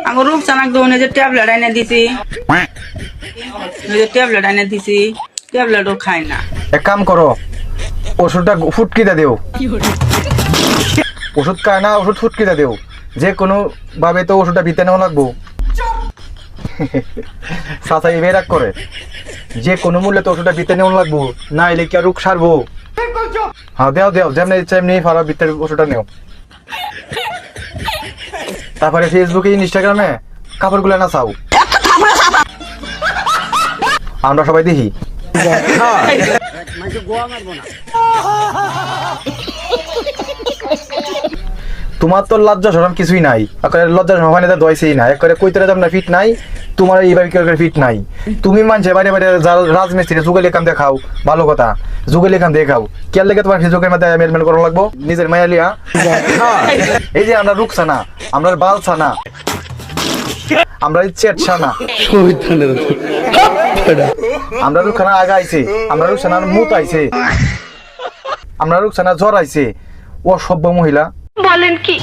আমার রূপসানাক দোনে যে ট্যাবলেট এনে দিছি ট্যাবলেট এনে দিছি ট্যাবলেটও খায় না। এক কাম করো, ওষুধটা ফুটকিতে দেও। ওষুধ খায় না, ওষুধ ফুটকিতে দেও। যে কোনো ভাবে তো ওষুধটা ভিতরে নেওয়া লাগবো। চাচা এবার রাগ করে, যে কোনো মূল্যে তো ওষুধটা ভিতরে নেওয়া লাগবো, না এলে কি আর রোগ সারবো? হ্যাঁ দেও দেও, যেমনি ইচ্ছা এমনি ফারা ভিতরে ওষুধটা নেও। তারপরে ফেসবুকে ইনস্টাগ্রামে কাপড়গুলো না চাও, আমরা সবাই দেখি। তোমার তো লজ্জা শরম কিছুই নাই, লজ্জা শরম হয় না, দইছেই না একবারে কইতে যাম না ফিট নাই, তোমার এইভাবে কি করে ফিট নাই? তুমি মানছে বাইরে বাইরে রাজমিস্ত্রি যুগের লেখাম দেখাও, ভালো কথা, যুগের লেখাম দেখাও, কেয়ার লেগে তোমার যুগের মধ্যে মেলমেল করা লাগবো নিজের মায়া লিয়া? এই যে আমরা রুকসানা, আমরা বালসানা, আমরা চেটসানা, আমরা রুকসানা আগা আইছে, আমরা রুকসানার মুত আইছে, আমরা রুকসানা জ্বর আইছে। ও সভ্য মহিলা বলেন কি?